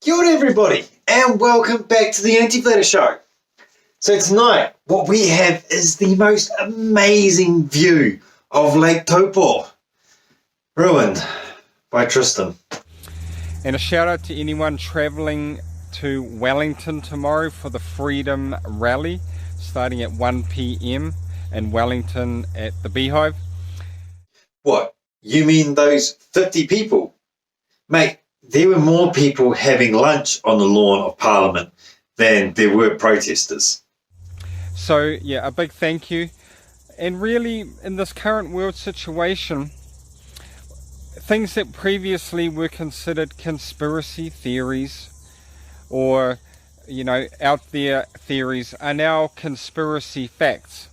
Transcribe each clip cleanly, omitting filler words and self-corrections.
Kia ora everybody, and welcome back to the Anti-Flatter Show. So tonight, what we have is the most amazing view of Lake Taupo, ruined by Tristan. And a shout out to anyone travelling to Wellington tomorrow for the Freedom Rally, starting at 1 p.m. in Wellington at the Beehive. What, you mean those 50 people? Mate, there were more people having lunch on the lawn of Parliament than there were protesters. So yeah, a big thank you. And really, in this current world situation, things that previously were considered conspiracy theories or, out there theories are now conspiracy facts.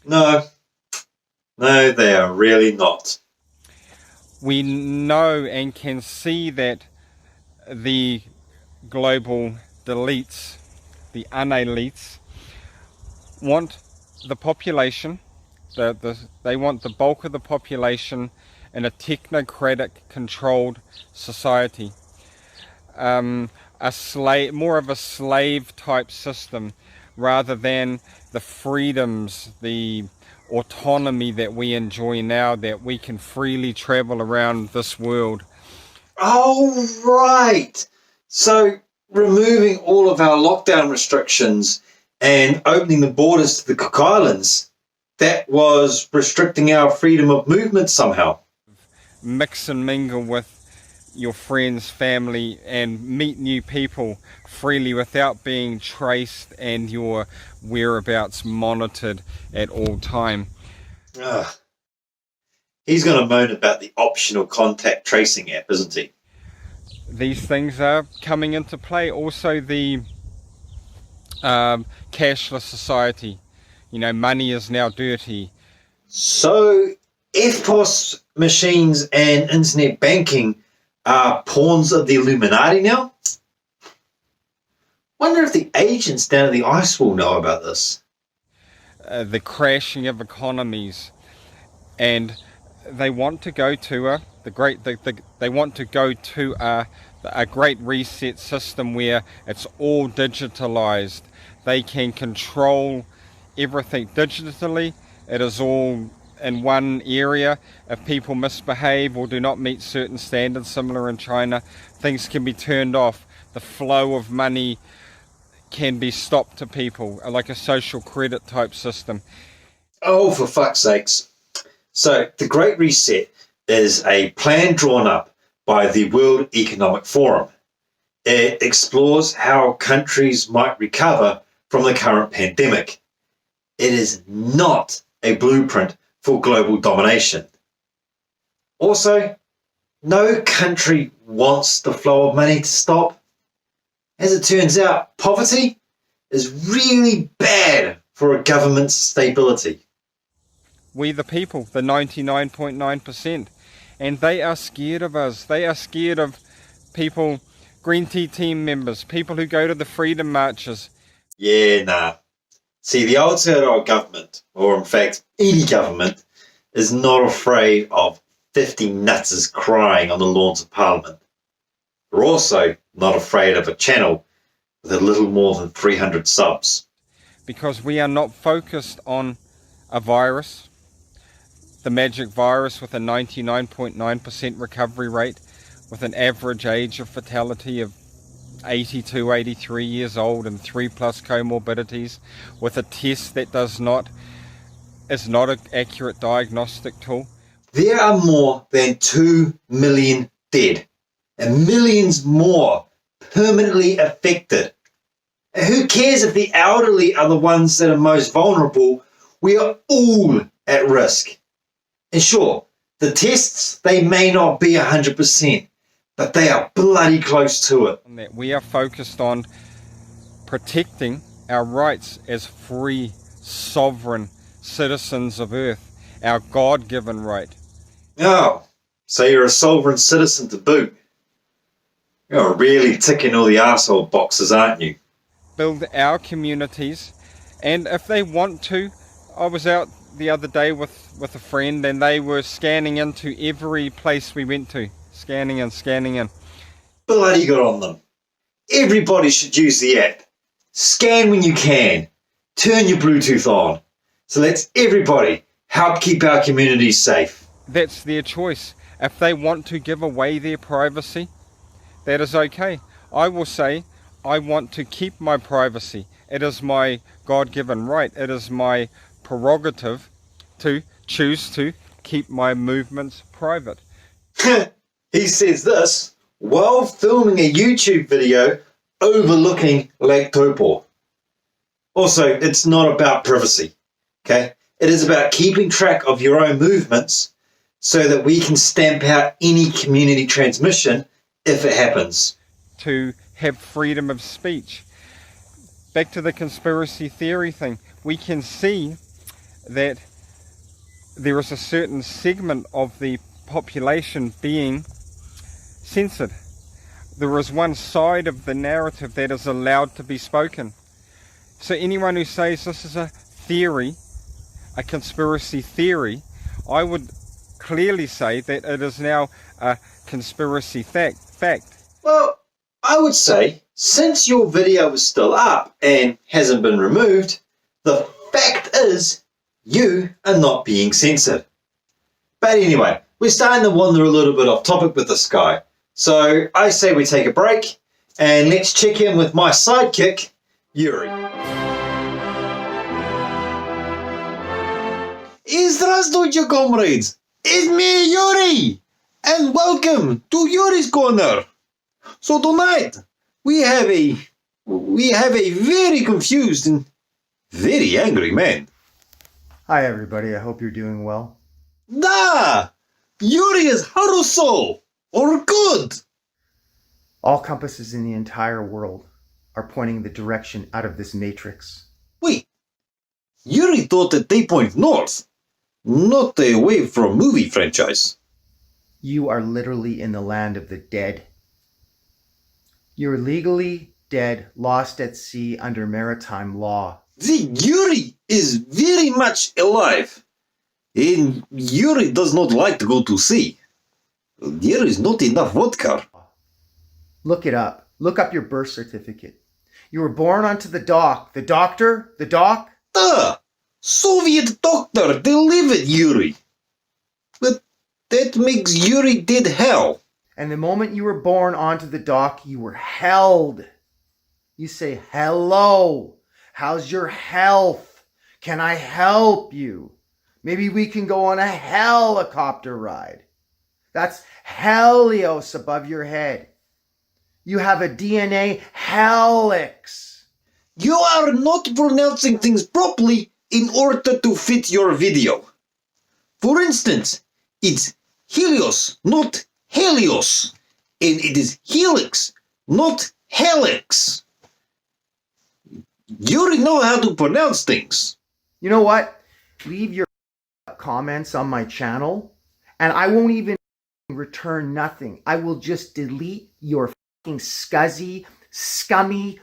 No, they are really not. We know and can see that the global elites, the unelites, want the population, they want the bulk of the population in a technocratic controlled society. More of a slave type system rather than the freedoms, the autonomy that we enjoy now, that we can freely travel around this world. Oh, right. So removing all of our lockdown restrictions and opening the borders to the Cook Islands, that was restricting our freedom of movement somehow. Mix and mingle with your friends, family, and meet new people freely without being traced and your whereabouts monitored at all time. He's going to moan about the optional contact tracing app, isn't he? These things are coming into play. Also the cashless society. Money is now dirty. So EFTPOS machines and internet banking are pawns of the Illuminati now? Wonder if the agents down at the ice will know about this. The crashing of economies, and they want to go to a great reset system where it's all digitalized. They can control everything digitally. It is all in one area. If people misbehave or do not meet certain standards, similar in China, things can be turned off. The flow of money can be stopped to people, like a social credit type system. Oh, for fuck's sakes. So the Great Reset is a plan drawn up by the World Economic Forum. It explores how countries might recover from the current pandemic. It is not a blueprint for global domination. Also, no country wants the flow of money to stop. As it turns out, poverty is really bad for a government's stability. We the people, the 99.9%, and they are scared of us. They are scared of people, Green Tea team members, people who go to the freedom marches. Yeah, nah. See, the Aotearoa government, or in fact any government, is not afraid of 50 nutters crying on the lawns of Parliament. They're also not afraid of a channel with a little more than 300 subs. Because we are not focused on a virus, the magic virus with a 99.9% recovery rate, with an average age of fatality of 82, 83 years old and 3+ comorbidities, with a test that is not an accurate diagnostic tool. There are more than 2 million dead and millions more permanently affected. And who cares if the elderly are the ones that are most vulnerable? We are all at risk. And sure, the tests, they may not be 100%, but they are bloody close to it. We are focused on protecting our rights as free, sovereign citizens of Earth, our God-given right. Oh, so you're a sovereign citizen to boot. You're really ticking all the arsehole boxes, aren't you? Build our communities, and if they want to, I was out the other day with a friend, and they were scanning into every place we went to. Scanning in. Bloody good on them. everybody should use the app. Scan when you can. Turn your Bluetooth on. So let's everybody help keep our communities safe. That's their choice. If they want to give away their privacy, that is okay. I will say, I want to keep my privacy. It is my God-given right. It is my prerogative to choose to keep my movements private. He says this while filming a YouTube video overlooking Lake Taupo. Also, it's not about privacy, okay? It is about keeping track of your own movements so that we can stamp out any community transmission if it happens. To have freedom of speech. Back to the conspiracy theory thing, we can see that there is a certain segment of the population being censored. There is one side of the narrative that is allowed to be spoken. So anyone who says this is a theory, a conspiracy theory, I would clearly say that it is now a conspiracy fact. Well, I would say, since your video is still up and hasn't been removed, the fact is you are not being censored. But anyway, we're starting to wander a little bit off topic with this guy. So I say we take a break and let's check in with my sidekick, Yuri. Здравствуйте, comrades! It's me, Yuri! And welcome to Yuri's Corner! So tonight, we have a very confused and very angry man. Hi everybody, I hope you're doing well. Da! Yuri is Haruso! Or good! All compasses in the entire world are pointing the direction out of this matrix. Wait, Yuri thought that they point north, not away from movie franchise. You are literally in the land of the dead. You're legally dead, lost at sea under maritime law. The Yuri is very much alive. And Yuri does not like to go to sea. There is not enough vodka. Look it up. Look up your birth certificate. You were born onto the dock. The doctor? The dock? Soviet doctor delivered Yuri. But that makes Yuri dead hell. And the moment you were born onto the dock, you were held. You say, hello. How's your health? Can I help you? Maybe we can go on a helicopter ride. That's Helios above your head. You have a DNA helix. You are not pronouncing things properly in order to fit your video. For instance, it's Helios, not Helios. And it is helix, not helix. You already know how to pronounce things. You know what? Leave your comments on my channel and I won't even return nothing. I will just delete your fucking scuzzy, scummy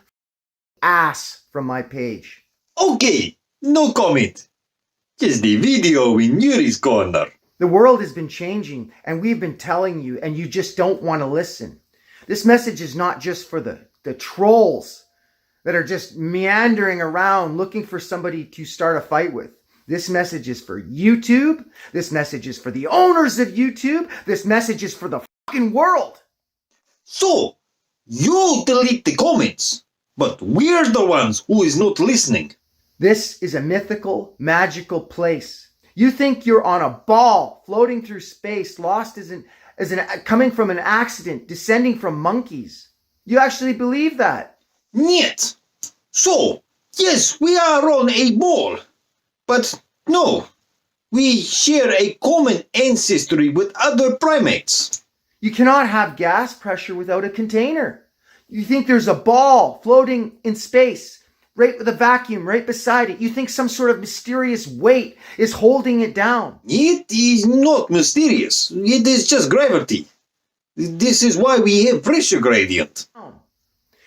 ass from my page. Okay, no comment. Just the video in Yuri's Corner. The world has been changing and we've been telling you and you just don't want to listen. This message is not just for the trolls that are just meandering around looking for somebody to start a fight with. This message is for YouTube. This message is for the owners of YouTube. This message is for the fucking world. So, you delete the comments, but we're the ones who is not listening. This is a mythical, magical place. You think you're on a ball floating through space, lost coming from an accident, descending from monkeys. You actually believe that? Niet. So, yes, we are on a ball. But no, we share a common ancestry with other primates. You cannot have gas pressure without a container. You think there's a ball floating in space, right with a vacuum right beside it. You think some sort of mysterious weight is holding it down. It is not mysterious. It is just gravity. This is why we have pressure gradient.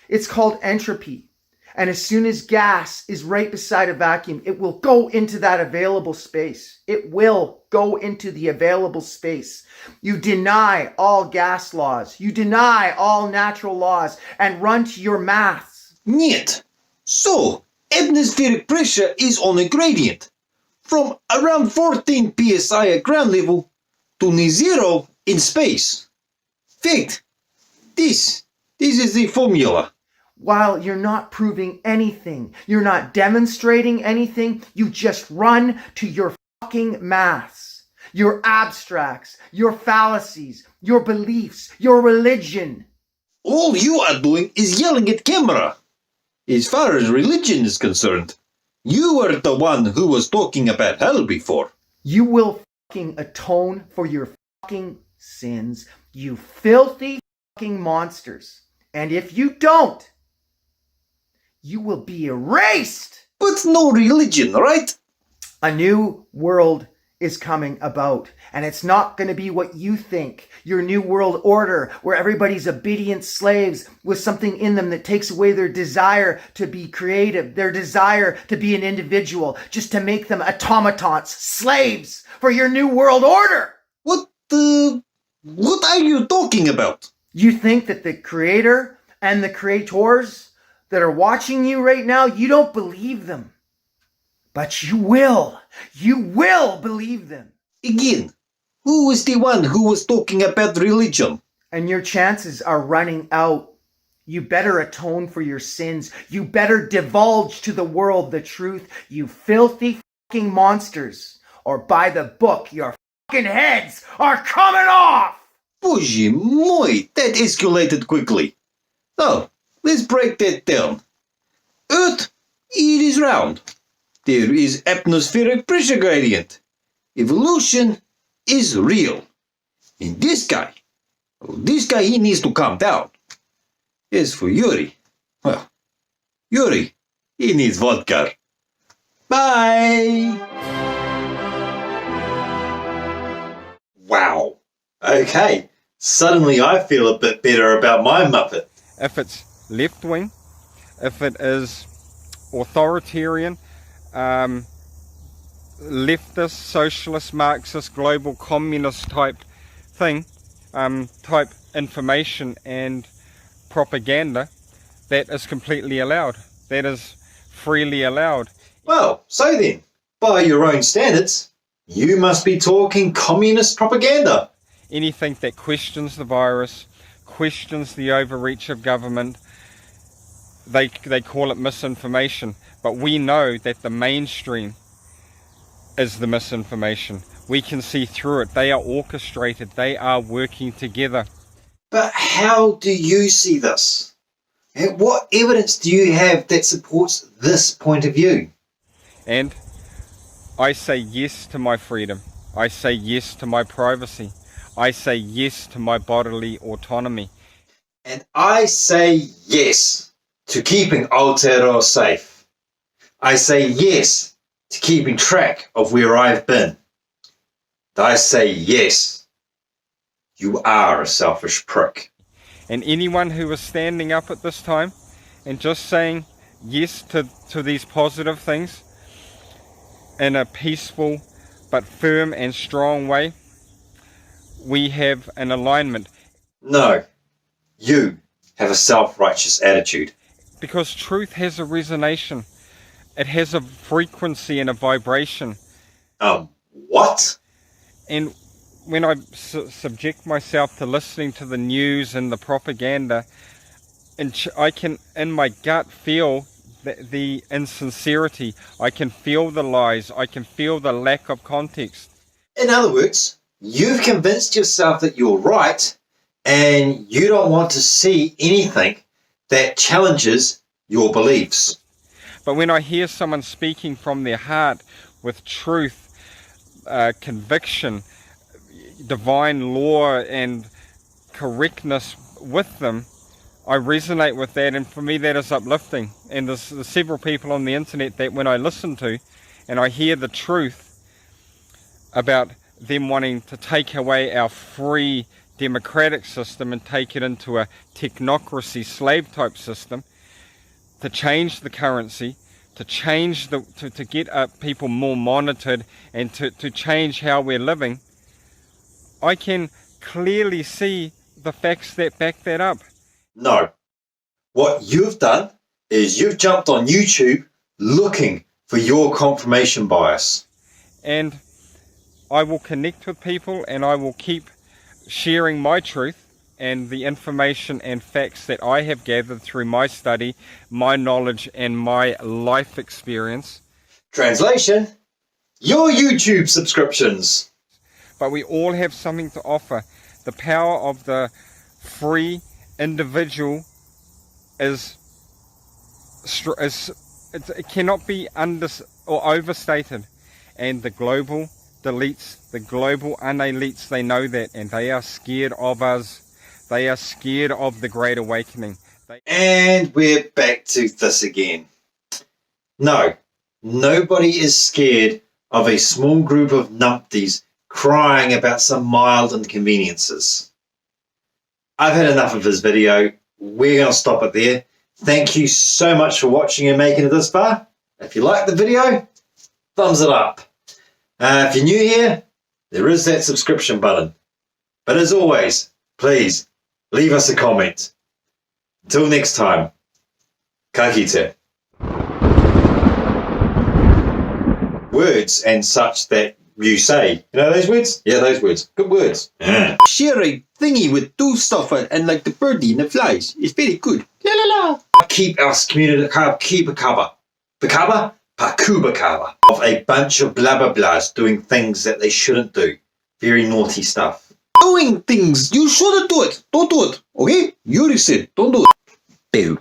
It's called entropy. And as soon as gas is right beside a vacuum, it will go into that available space. It will go into the available space. You deny all gas laws. You deny all natural laws and run to your maths. Нет. So, atmospheric pressure is on a gradient from around 14 psi at ground level to near zero in space. Fact. This is the formula. While you're not proving anything, you're not demonstrating anything, you just run to your fucking maths, your abstracts, your fallacies, your beliefs, your religion. All you are doing is yelling at camera. As far as religion is concerned, you were the one who was talking about hell before. You will fucking atone for your fucking sins, you filthy fucking monsters. And if you don't, you will be erased. But no religion, right? A new world is coming about, and it's not going to be what you think. Your new world order, where everybody's obedient slaves with something in them that takes away their desire to be creative, their desire to be an individual, just to make them automatons, slaves for your new world order. What are you talking about? You think that the creator and the creators that are watching you right now, you don't believe them. But you will. You will believe them. Again, who was the one who was talking about religion? And your chances are running out. You better atone for your sins. You better divulge to the world the truth, you filthy fucking monsters. Or by the book, your fucking heads are coming off! Боже мой, that escalated quickly. Oh, let's break that down. Earth, it is round. There is atmospheric pressure gradient. Evolution is real. And this guy, he needs to calm down. As for Yuri, well, Yuri, he needs vodka. Bye! Wow. Okay, suddenly I feel a bit better about my Muppet. If it's left-wing, if it is authoritarian, leftist, socialist, Marxist, global communist type thing, type information and propaganda, that is completely allowed. That is freely allowed. Well, so then, by your own standards, you must be talking communist propaganda. Anything that questions the virus, questions the overreach of government, they call it misinformation. But we know that the mainstream is the misinformation. We can see through it. They are orchestrated. They are working together. But how do you see this? And what evidence do you have that supports this point of view? And I say yes to my freedom. I say yes to my privacy. I say yes to my bodily autonomy. And I say yes to keeping Aotearoa safe. I say yes to keeping track of where I've been. I say yes. You are a selfish prick. And anyone who is standing up at this time and just saying yes to these positive things in a peaceful but firm and strong way, we have an alignment. No, you have a self-righteous attitude. Because truth has a resonation. It has a frequency and a vibration. What? And when I subject myself to listening to the news and the propaganda, and I can, in my gut, feel the insincerity. I can feel the lies. I can feel the lack of context. In other words, you've convinced yourself that you're right, and you don't want to see anything that challenges your beliefs. But when I hear someone speaking from their heart with truth, conviction, divine law and correctness with them, I resonate with that, and for me that is uplifting. And there's several people on the internet that when I listen to and I hear the truth about them wanting to take away our free democratic system and take it into a technocracy slave type system, to change the currency, to change to get people more monitored, and to change how we're living, I can clearly see the facts that back that up. No. What you've done is you've jumped on YouTube looking for your confirmation bias. And I will connect with people, and I will keep sharing my truth and the information and facts that I have gathered through my study, my knowledge, and my life experience. Translation, your YouTube subscriptions. But we all have something to offer. The power of the free individual it cannot be overstated. And the global elites, the global unelites, they know that, and they are scared of us. They are scared of the Great Awakening. And we're back to this again. No, nobody is scared of a small group of numpties crying about some mild inconveniences. I've had enough of this video. We're going to stop it there. Thank you so much for watching and making it this far. If you like the video, thumbs it up. If you're new here, there is that subscription button. But as always, please leave us a comment. Until next time, ka kite. Words and such that you say. You know those words? Yeah, those words. Good words. Share a thingy with two stuff and like the birdie and the flies. It's very good. La la la. Keep our community keep a cover. The cover? Pakuba cover. Of a bunch of blah blah blahs doing things that they shouldn't do. Very naughty stuff. Doing things. You shouldn't do it. Don't do it. Okay? You already said don't do it. Boo.